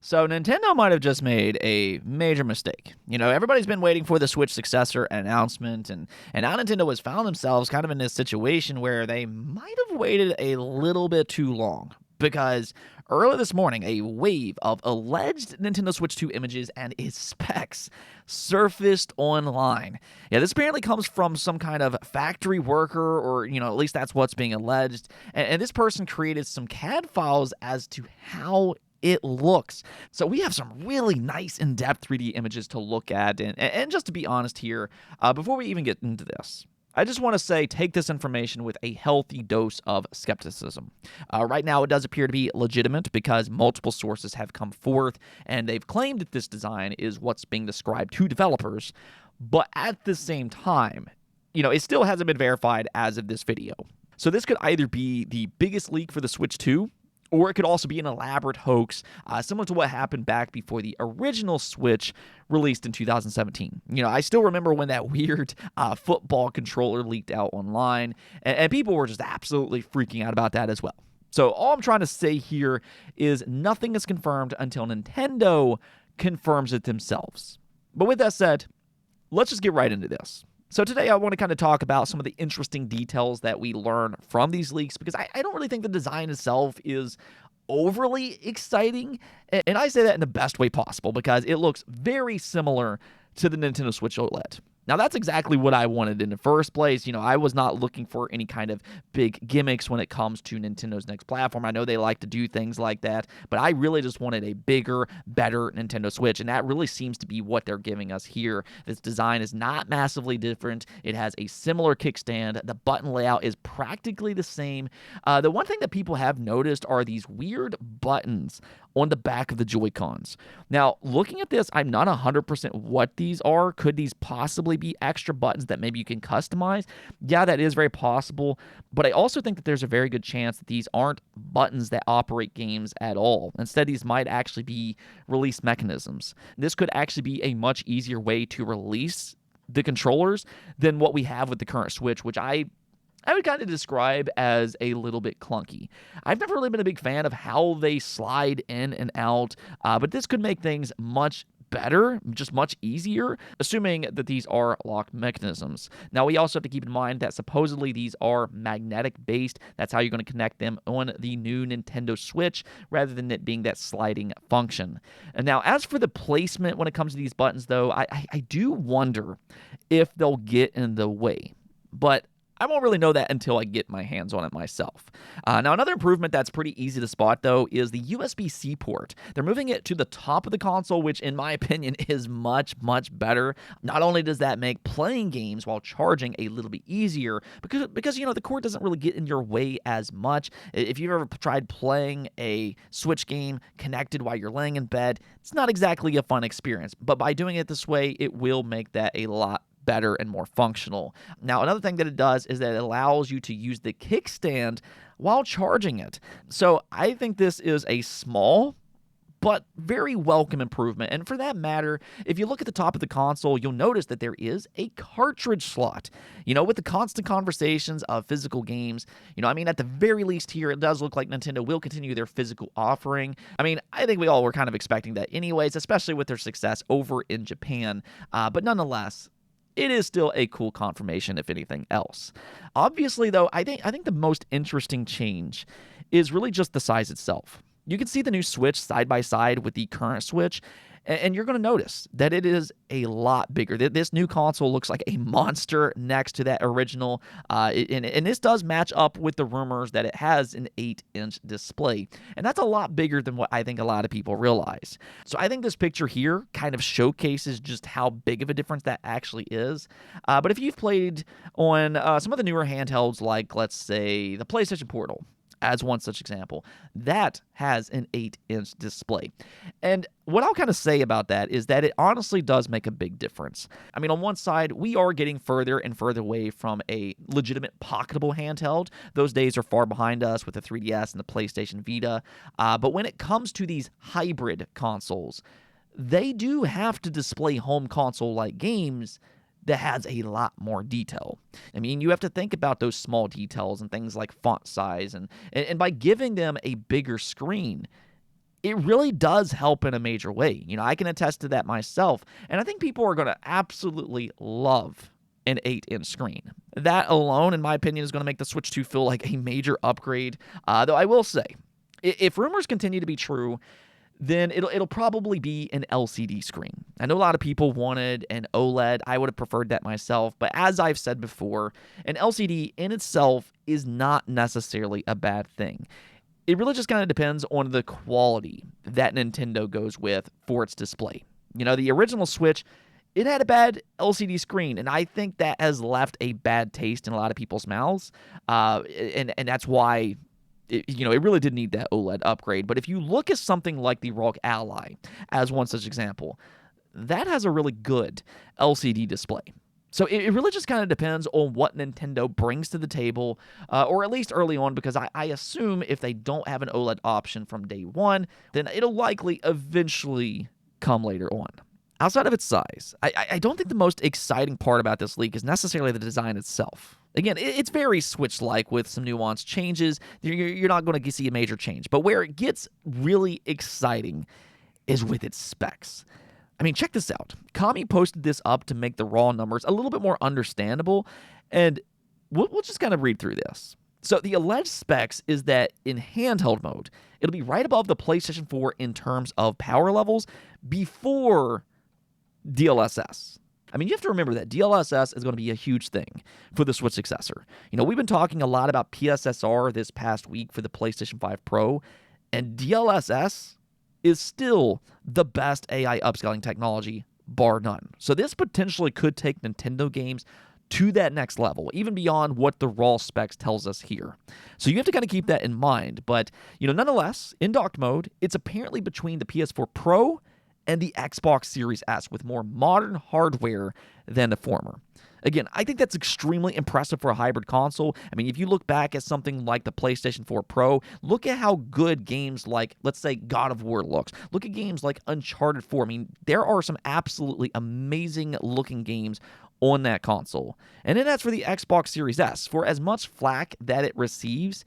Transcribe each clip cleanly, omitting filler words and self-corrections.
So Nintendo might have just made a major mistake. Everybody's been waiting for the Switch successor announcement, and now Nintendo has found themselves kind of in this situation where they might have waited a little bit too long. Because earlier this morning, a wave of alleged Nintendo Switch 2 images and its specs surfaced online. Yeah, this apparently comes from some kind of factory worker, or, at least that's what's being alleged. And this person created some CAD files as to how it looks. So we have some really nice in-depth 3D images to look at. And just to be honest here, before we even get into this, I just want to say take this information with a healthy dose of skepticism. Right now, it does appear to be legitimate because multiple sources have come forth and they've claimed that this design is what's being described to developers. But at the same time, it still hasn't been verified as of this video. So this could either be the biggest leak for the Switch 2, or it could also be an elaborate hoax, similar to what happened back before the original Switch released in 2017. I still remember when that weird football controller leaked out online, and people were just absolutely freaking out about that as well. So all I'm trying to say here is nothing is confirmed until Nintendo confirms it themselves. But with that said, let's just get right into this. So today I want to kind of talk about some of the interesting details that we learn from these leaks, because I don't really think the design itself is overly exciting. And I say that in the best way possible because it looks very similar to the Nintendo Switch OLED. Now, that's exactly what I wanted in the first place. I was not looking for any kind of big gimmicks when it comes to Nintendo's next platform. I know they like to do things like that, but I really just wanted a bigger, better Nintendo Switch, and that really seems to be what they're giving us here. This design is not massively different. It has a similar kickstand. The button layout is practically the same. The one thing that people have noticed are these weird buttons on the back of the Joy-Cons. Now, looking at this, I'm not 100% what these are. Could these possibly be extra buttons that maybe you can customize? Yeah, that is very possible, but I also think that there's a very good chance that these aren't buttons that operate games at all. Instead, these might actually be release mechanisms. This could actually be a much easier way to release the controllers than what we have with the current Switch, which I would kind of describe as a little bit clunky. I've never really been a big fan of how they slide in and out, but this could make things much better, just much easier, assuming that these are lock mechanisms. Now, we also have to keep in mind that supposedly these are magnetic based. That's how you're going to connect them on the new Nintendo Switch, rather than it being that sliding function. And now, as for the placement when it comes to these buttons, though, I do wonder if they'll get in the way. But I won't really know that until I get my hands on it myself. Now, another improvement that's pretty easy to spot, though, is the USB-C port. They're moving it to the top of the console, which, in my opinion, is much, much better. Not only does that make playing games while charging a little bit easier, because the cord doesn't really get in your way as much. If you've ever tried playing a Switch game connected while you're laying in bed, it's not exactly a fun experience. But by doing it this way, it will make that a lot better and more functional. Now, another thing that it does is that it allows you to use the kickstand while charging it. So I think this is a small but very welcome improvement. And for that matter, if you look at the top of the console, you'll notice that there is a cartridge slot. With the constant conversations of physical games, at the very least here, it does look like Nintendo will continue their physical offering. I think we all were kind of expecting that anyways, especially with their success over in Japan. But nonetheless, it is still a cool confirmation, if anything else. Obviously, though, I think the most interesting change is really just the size itself. You can see the new Switch side by side with the current Switch, and you're going to notice that it is a lot bigger. This new console looks like a monster next to that original, and this does match up with the rumors that it has an 8-inch display, and that's a lot bigger than what I think a lot of people realize. So I think this picture here kind of showcases just how big of a difference that actually is. But if you've played on some of the newer handhelds, like, let's say, the PlayStation Portal, as one such example, that has an 8-inch display. And what I'll kind of say about that is that it honestly does make a big difference. On one side, we are getting further and further away from a legitimate pocketable handheld. Those days are far behind us with the 3DS and the PlayStation Vita. But when it comes to these hybrid consoles, they do have to display home console-like games that has a lot more detail. You have to think about those small details and things like font size, and by giving them a bigger screen, it really does help in a major way. I can attest to that myself, and I think people are going to absolutely love an 8-inch screen. That alone, in my opinion, is going to make the Switch 2 feel like a major upgrade. Though I will say, if rumors continue to be true, then it'll probably be an LCD screen. I know a lot of people wanted an OLED. I would have preferred that myself, but as I've said before, an LCD in itself is not necessarily a bad thing. It really just kind of depends on the quality that Nintendo goes with for its display. The original Switch, it had a bad LCD screen, and I think that has left a bad taste in a lot of people's mouths, and that's why it really did need that OLED upgrade. But if you look at something like the ROG Ally as one such example, that has a really good LCD display. So it really just kind of depends on what Nintendo brings to the table, or at least early on, because I assume if they don't have an OLED option from day one, then it'll likely eventually come later on. Outside of its size, I don't think the most exciting part about this leak is necessarily the design itself. Again, it's very Switch-like with some nuanced changes. You're not going to see a major change. But where it gets really exciting is with its specs. I mean, check this out. Kami posted this up to make the raw numbers a little bit more understandable, and we'll just kind of read through this. So the alleged specs is that in handheld mode, it'll be right above the PlayStation 4 in terms of power levels before DLSS. I mean, you have to remember that DLSS is going to be a huge thing for the Switch successor. We've been talking a lot about PSSR this past week for the PlayStation 5 Pro, and DLSS is still the best AI upscaling technology, bar none. So this potentially could take Nintendo games to that next level, even beyond what the raw specs tells us here. So you have to kind of keep that in mind. But, nonetheless, in docked mode, it's apparently between the PS4 Pro and the Xbox Series S with more modern hardware than the former. Again, I think that's extremely impressive for a hybrid console. I mean, if you look back at something like the PlayStation 4 Pro, look at how good games like, let's say, God of War looks. Look at games like Uncharted 4. I mean, there are some absolutely amazing-looking games on that console. And then that's for the Xbox Series S. For as much flack that it receives,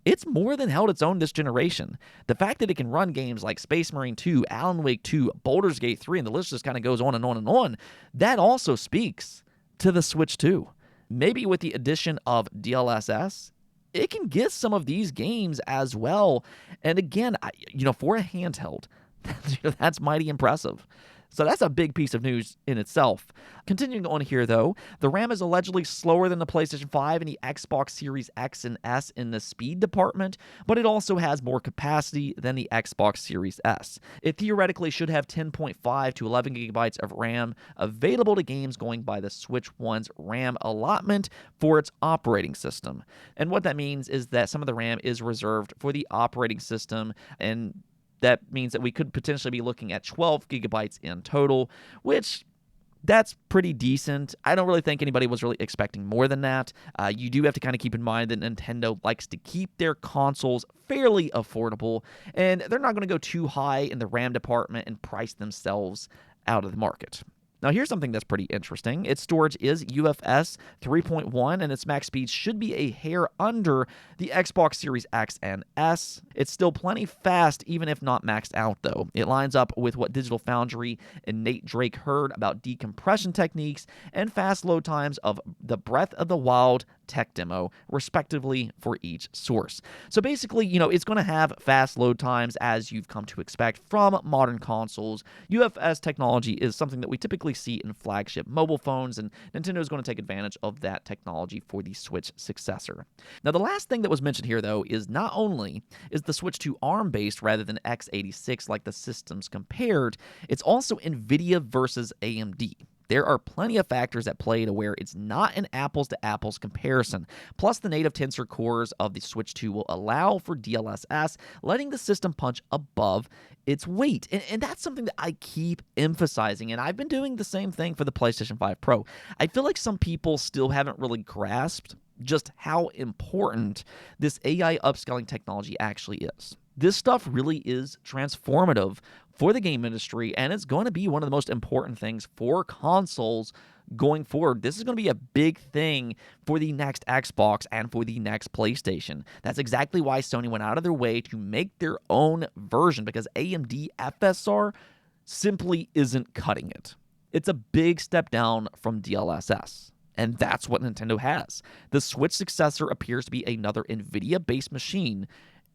it's more than held its own this generation. The fact that it can run games like Space Marine 2, Alan Wake 2, Baldur's Gate 3, and the list just kind of goes on and on and on, that also speaks to the Switch 2. Maybe with the addition of DLSS, it can get some of these games as well. And again, for a handheld, that's mighty impressive. So that's a big piece of news in itself. Continuing on here, though, the RAM is allegedly slower than the PlayStation 5 and the Xbox Series X and S in the speed department, but it also has more capacity than the Xbox Series S. It theoretically should have 10.5 to 11 gigabytes of RAM available to games going by the Switch 1's RAM allotment for its operating system. And what that means is that some of the RAM is reserved for the operating system, and that means that we could potentially be looking at 12 gigabytes in total, which that's pretty decent. I don't really think anybody was really expecting more than that. You do have to kind of keep in mind that Nintendo likes to keep their consoles fairly affordable, and they're not going to go too high in the RAM department and price themselves out of the market. Now, here's something that's pretty interesting. Its storage is UFS 3.1, and its max speed should be a hair under the Xbox Series X and S. It's still plenty fast, even if not maxed out, though. It lines up with what Digital Foundry and Nate Drake heard about decompression techniques and fast load times of the Breath of the Wild tech demo, respectively, for each source. So basically, it's going to have fast load times as you've come to expect from modern consoles. UFS technology is something that we typically see in flagship mobile phones, and Nintendo is going to take advantage of that technology for the Switch successor. Now, the last thing that was mentioned here, though, is not only is the Switch 2 ARM-based rather than x86 like the systems compared, it's also NVIDIA versus AMD. There are plenty of factors at play to where it's not an apples-to-apples comparison. Plus, the native Tensor cores of the Switch 2 will allow for DLSS, letting the system punch above its weight. And that's something that I keep emphasizing, and I've been doing the same thing for the PlayStation 5 Pro. I feel like some people still haven't really grasped just how important this AI upscaling technology actually is. This stuff really is transformative for the game industry, and it's going to be one of the most important things for consoles going forward. This is going to be a big thing for the next Xbox and for the next PlayStation. That's exactly why Sony went out of their way to make their own version, because AMD FSR simply isn't cutting it. It's a big step down from DLSS. And that's what Nintendo has. The Switch successor appears to be another NVIDIA-based machine,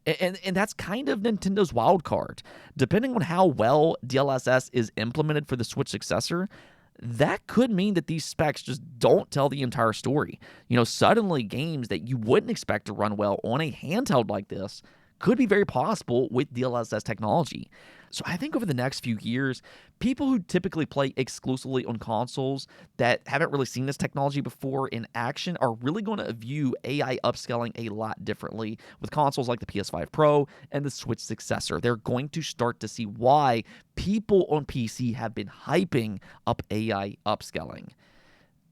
and that's kind of Nintendo's wild card. Depending on how well DLSS is implemented for the Switch successor, that could mean that these specs just don't tell the entire story. Suddenly games that you wouldn't expect to run well on a handheld like this could be very possible with DLSS technology. So I think over the next few years, people who typically play exclusively on consoles that haven't really seen this technology before in action are really going to view AI upscaling a lot differently with consoles like the PS5 Pro and the Switch successor. They're going to start to see why people on PC have been hyping up AI upscaling.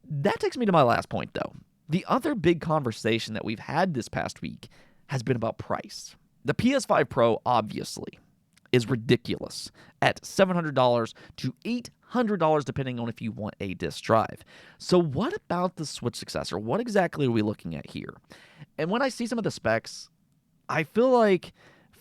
That takes me to my last point, though. The other big conversation that we've had this past week has been about price. The PS5 Pro, obviously, is ridiculous at $700 to $800 depending on if you want a disk drive. So what about the Switch successor? What exactly are we looking at here? And when I see some of the specs, I feel like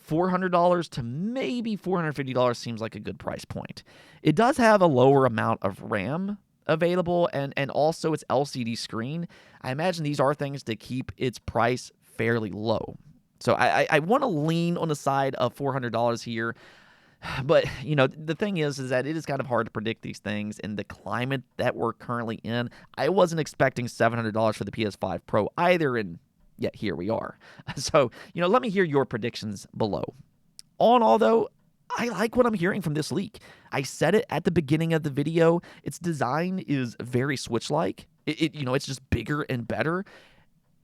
$400 to maybe $450 seems like a good price point. It does have a lower amount of RAM available and also its LCD screen. I imagine these are things to keep its price fairly low. So I want to lean on the side of $400 here. But, the thing is that it is kind of hard to predict these things in the climate that we're currently in. I wasn't expecting $700 for the PS5 Pro either, and yet here we are. So, let me hear your predictions below. All in all, though, I like what I'm hearing from this leak. I said it at the beginning of the video. Its design is very Switch-like. It's just bigger and better.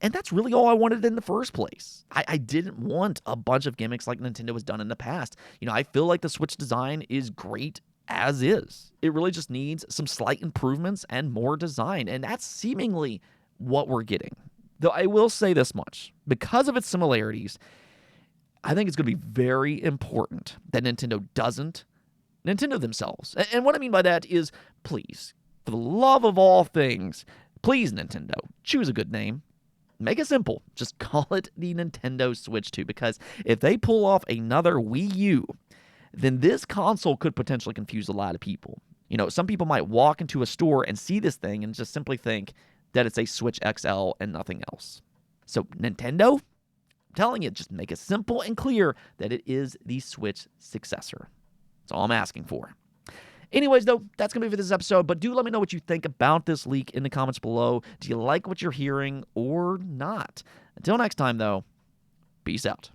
And that's really all I wanted in the first place. I didn't want a bunch of gimmicks like Nintendo has done in the past. I feel like the Switch design is great as is. It really just needs some slight improvements and more design, and that's seemingly what we're getting. Though I will say this much, because of its similarities, I think it's going to be very important that Nintendo doesn't Nintendo themselves. And what I mean by that is, please, for the love of all things, please, Nintendo, choose a good name. Make it simple. Just call it the Nintendo Switch 2, because if they pull off another Wii U, then this console could potentially confuse a lot of people. Some people might walk into a store and see this thing and just simply think that it's a Switch XL and nothing else. So Nintendo, I'm telling you, just make it simple and clear that it is the Switch successor. That's all I'm asking for. Anyways, though, that's going to be for this episode, but do let me know what you think about this leak in the comments below. Do you like what you're hearing or not? Until next time, though, peace out.